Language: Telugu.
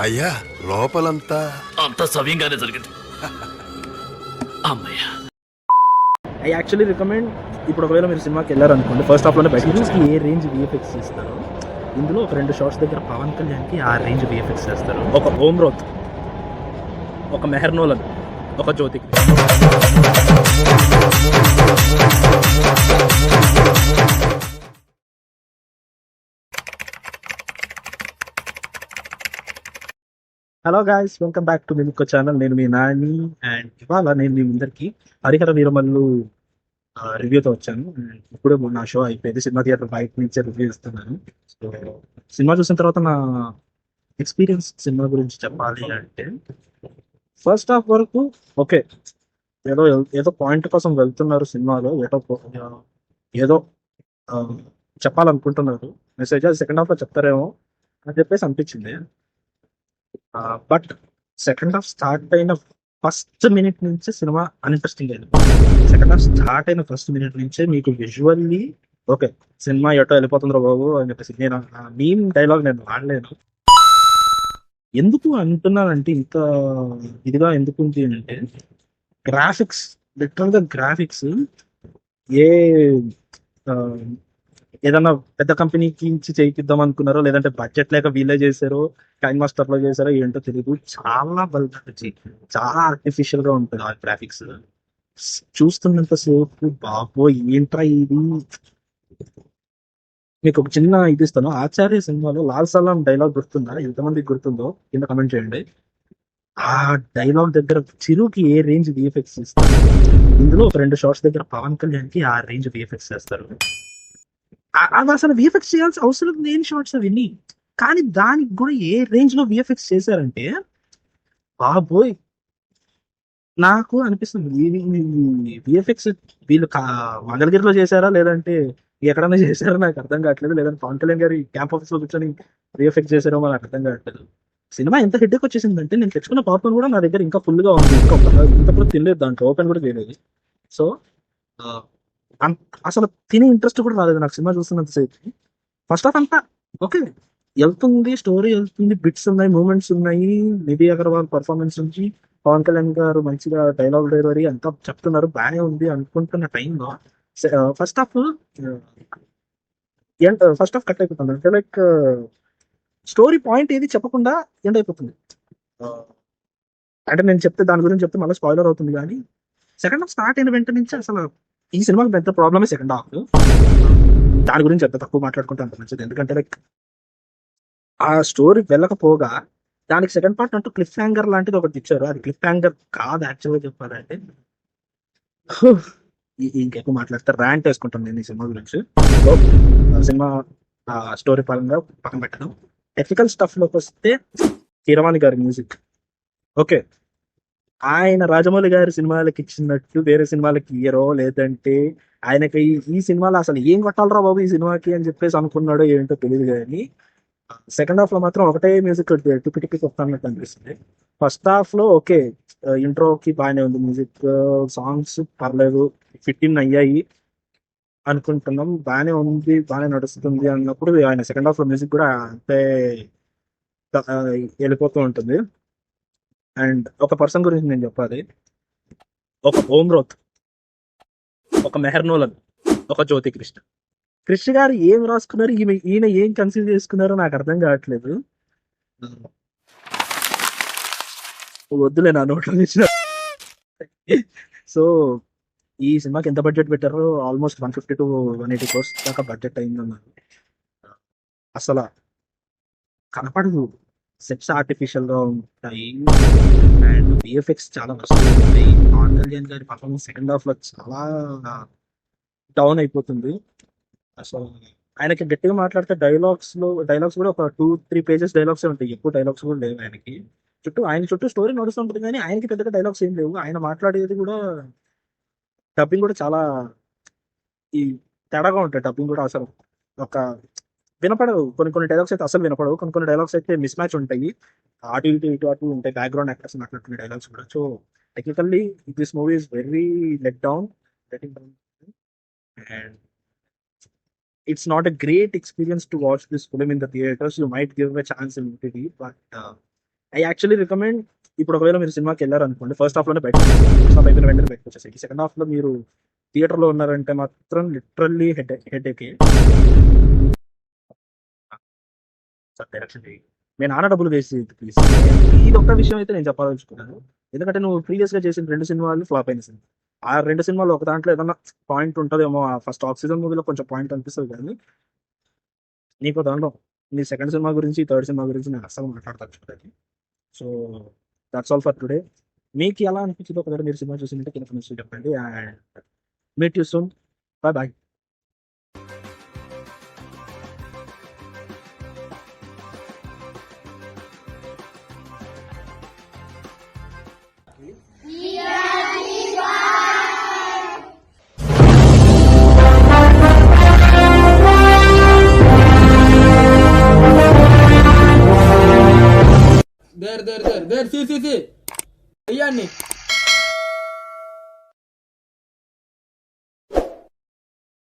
అయ్యా లోపలంతా అంత సవ్యంగానే జరిగింది. అమ్మయ్య. I actually recommend. ఇప్పుడు ఒకవేళ మీరు సినిమాకి వెళ్ళారనుకోండి, ఫస్ట్ హాఫ్లోనే బయటకి ఏ రేంజ్ విఎఫ్ఎక్స్ చేస్తారు. ఇందులో ఒక 2 షాట్స్ దగ్గర పవన్ కళ్యాణ్కి ఆ రేంజ్ విఎఫ్ఎక్స్ చేస్తారు. ఒక ఓమ్ రోత్, ఒక మెహర్నోలన్, ఒక జ్యోతికి. Hello guys, welcome back to మిమికో ఛానల్. నేను మీ నాని. అండ్ ఇవాళ నేను మీ ముందరికి హరిహర వీరమల్లు రివ్యూతో వచ్చాను. అండ్ ఇప్పుడు నా షో అయిపోయింది. సినిమా థియేటర్ బయట నుంచే రివ్యూ ఇస్తున్నాను. సో సినిమా చూసిన తర్వాత నా ఎక్స్పీరియన్స్ సినిమా గురించి చెప్పాలి అంటే, ఫస్ట్ హాఫ్ వరకు ఓకే, ఏదో ఏదో పాయింట్ కోసం వెళ్తున్నారు సినిమాలో, ఏదో ఆ, చెప్పాలనుకుంటున్నారు మెసేజ్. అది సెకండ్ హాఫ్లో చెప్తారేమో అని చెప్పేసి అనిపించింది. బట్ సెకండ్ హాఫ్ స్టార్ట్ అయిన ఫస్ట్ మినిట్ నుంచే సినిమా అన్ఇంట్రెస్టింగ్ అయింది. సెకండ్ హాఫ్ స్టార్ట్ అయిన ఫస్ట్ మినిట్ నుంచే మీకు విజువల్లీ ఓకే, సినిమా ఎటో వెళ్ళిపోతుందిరా బాబు అని చెప్పేసి నేను మీమ్ డైలాగ్ నేను వాడలేను. ఎందుకు అంటున్నానంటే, ఇంత ఇదిగా ఎందుకు ఉంది అంటే, గ్రాఫిక్స్, లిటరల్ గా గ్రాఫిక్స్ ఏ ఆ, ఏదన్నా పెద్ద కంపెనీకి ఇచ్చి చేయిద్దాం అనుకున్నారో, లేదంటే బడ్జెట్ లేక వీళ్ళే చేశారో, టైం మాస్టర్ లో చేశారో ఏంటో తెలియదు. చాలా చాలా ఆర్టిఫిషియల్ గా ఉంటుంది ఆ గ్రాఫిక్స్. చూస్తున్నంత సేపు బాబోయ్ ఏంట్రా ఇది. మీకు ఒక చిన్న ఇది ఇస్తాను. ఆచార్య సినిమాలో లాల్ సలాం డైలాగ్ గుర్తుందా? ఎంతమందికి గుర్తుందో కింద కమెంట్ చేయండి. ఆ డైలాగ్ దగ్గర చిరుకి ఏ రేంజ్ విఎఫ్ఎక్స్ ఇస్తారు. ఇందులో ఒక 2 షాట్స్ దగ్గర పవన్ కళ్యాణ్ కి ఆ రేంజ్ విఎఫ్ఎక్స్ చేస్తారు. అది అసలు విఎఫ్ఎక్స్ చేయాల్సిన అవసరం లేని షార్ట్స్ అవన్నీ, కానీ దానికి కూడా ఏ రేంజ్ లో విఎఫ్ఎక్స్ చేశారంటే బాబోయ్. నాకు అనిపిస్తుంది విఎఫ్ఎక్స్ వీళ్ళు మంగళగిరిలో చేశారా లేదంటే ఎక్కడైనా చేశారో నాకు అర్థం కావట్లేదు. లేదంటే పవన్ కళ్యాణ్ గారి క్యాంప్ ఆఫీస్ లో కూర్చొని విఎఫ్ఎక్స్ చేశారో నాకు అర్థం కావట్లేదు. సినిమా ఎంత హెడ్కి వచ్చేసిందంటే, నేను తెచ్చుకున్న పాప్కార్న్ కూడా నా దగ్గర ఇంకా ఫుల్ గా ఉంది. ఇంకా కూడా తినలేదు, దాంట్లో ఓపెన్ కూడా చేయలేదు. సో అసలు తినే ఇంట్రెస్ట్ కూడా రాలేదు నాకు సినిమా చూస్తున్నంత సేపు. ఫస్ట్ హాఫ్ అంతా ఓకే వెళ్తుంది, స్టోరీ వెళ్తుంది, బిట్స్ ఉన్నాయి, మూమెంట్స్ ఉన్నాయి, నిధి అగర్వాల్ పర్ఫార్మెన్స్ నుంచి పవన్ కళ్యాణ్ గారు మంచిగా డైలాగ్ డెలివరీ అంతా చెప్తున్నారు, బాగానే ఉంది అనుకుంటున్న టైంలో first half first half cut అయిపోతుంది. అంటే లైక్ స్టోరీ పాయింట్ ఏది చెప్పకుండా ఎండ్ అయిపోతుంది. అంటే నేను చెప్తే దాని గురించి చెప్తే మళ్ళీ స్పాయిలర్ అవుతుంది. కానీ సెకండ్ హాఫ్ స్టార్ట్ అయిన వెంట నుంచి అసలు ఈ సినిమాకి పెద్ద ప్రాబ్లమే సెకండ్ హాఫ్. దాని గురించి ఎంత తక్కువ మాట్లాడుకుంటే అంత మంచిది. ఎందుకంటే లైక్ ఆ స్టోరీ వెళ్ళకపోగా దానికి సెకండ్ పార్ట్ అంటూ క్లిఫ్ హ్యాంగర్ లాంటిది ఒకటి ఇచ్చారు. అది క్లిఫ్ హ్యాంగర్ కాదు యాక్చువల్గా చెప్పాలంటే. ఇంకెక్కువ మాట్లాడితే ర్యాంట్ వేసుకుంటాను నేను ఈ సినిమా గురించి. సినిమా స్టోరీ పరంగా పక్కన పెట్టడం, టెక్నికల్ స్టఫ్ లోకి వస్తే కీరవాణి గారి మ్యూజిక్ ఓకే, ఆయన రాజమౌళి గారి సినిమాలకి ఇచ్చినట్టు వేరే సినిమాలకి ఇయ్యరో, లేదంటే ఆయనకి ఈ సినిమాలో అసలు ఏం కొట్టాలరా బాబు ఈ సినిమాకి అని చెప్పేసి అనుకున్నాడో ఏంటో తెలియదు. కానీ సెకండ్ హాఫ్ లో మాత్రం ఒకటే మ్యూజిక్ టిపి టిపి కొట్టన్నట్టు అనిపిస్తుంది. ఫస్ట్ హాఫ్ లో ఓకే, ఇంట్రోకి బాగానే ఉంది మ్యూజిక్, సాంగ్స్ పర్లేదు, ఫిట్ ఇన్ అయ్యాయి అనుకుంటున్నాం, బాగానే ఉంది, బాగానే నడుస్తుంది అన్నప్పుడు ఆయన సెకండ్ హాఫ్ లో మ్యూజిక్ కూడా అంతే ఆ, వెళ్ళిపోతూ ఉంటుంది. అండ్ ఒక పర్సన్ గురించి నేను చెప్పాలి. ఒక ఓమ్ రోత్, ఒక మెహర్నోలన్, ఒక జ్యోతి కృష్ణ. కృష్ణ గారు ఏం రాసుకున్నారు, ఈయన ఏం కన్సీవ్ చేసుకున్నారో నాకు అర్థం కావట్లేదు. వద్దులే నా నోట్లో ఇచ్చిన. సో ఈ సినిమాకి ఎంత బడ్జెట్ పెట్టారో, ఆల్మోస్ట్ 150 to 180 crores దాకా బడ్జెట్ అయిందన్నారు. అసలు కనపడదు, సెట్స్ ఆర్టిఫిషియల్ గా ఉంటాయి, అండ్ విఎఫ్ఎక్స్ చాలా వస్తువులు ఉంటాయి. పవన్ కళ్యాణ్ గారి పర్ఫార్మెన్స్ సెకండ్ హాఫ్ లో చాలా డౌన్ అయిపోతుంది. అసలు ఆయనకి గట్టిగా మాట్లాడితే డైలాగ్స్ కూడా ఒక 2-3 పేజెస్ డైలాగ్స్ ఉంటాయి, ఎక్కువ డైలాగ్స్ కూడా లేవు ఆయనకి. ఆయన చుట్టూ స్టోరీ నడుస్తుంటుంది కానీ ఆయనకి పెద్దగా డైలాగ్స్ ఏం లేవు. ఆయన మాట్లాడేది కూడా డబ్బింగ్ కూడా చాలా ఈ తేడాగా ఉంటాయి. డబ్బింగ్ కూడా అసలు ఒక వినపడవు. కొన్ని డైలాగ్స్ అయితే అసలు వినపడవు, కొన్ని డైలాగ్స్ అయితే మిస్ మ్యాచ్ ఉంటాయి, అటు ఇటు ఇటు అటు ఉంటాయి. బ్యాక్గ్రౌండ్ యాక్టర్స్ మాట్లాడుతున్న డైలాగ్స్ కూడా. So technically this movie is very let down, and it's not a great experience to watch this film in the theaters. You might give a chance in OTT, but I actually recommend, ఇప్పుడు ఒకవేళ మీరు సినిమాకి వెళ్ళారు అనుకోండి, ఫస్ట్ హాఫ్ లోనే బయట ఫస్ట్ హాఫ్ అయిపోయిన వెంటనే బయటకు వచ్చేసి సెకండ్ హాఫ్ లో మీరు థియేటర్ లో ఉన్నారంటే మాత్రం లిటరల్లీ హెడ్ ఏక్. డైరెక్షన్ నేను ఆన డబ్బులు వేసి ప్లీజ్. ఇది ఒక్క విషయం అయితే నేను చెప్పాలనుకున్నాను, ఎందుకంటే నువ్వు ప్రీవియస్ గా చేసిన 2 సినిమాలు ఫ్లాప్ అయిన సినిమా. ఆ 2 సినిమాలు ఒక దాంట్లో ఏదన్నా పాయింట్ ఉంటుందేమో, ఫస్ట్ ఆక్సిజన్ మూవీలో కొంచెం పాయింట్ అనిపిస్తుంది, కానీ నీకు దాంట్లో నీ సెకండ్ సినిమా గురించి, థర్డ్ సినిమా గురించి నేను అస్సలు మాట్లాడతాను. So that's all for today. మీకు ఎలా అనిపించిందో ఒకవేళ మీరు సినిమా చూసిందంటే కింద కామెంట్స్ చెప్పండి. And meet you soon. Bye bye. There C C C అయ్యాన్ని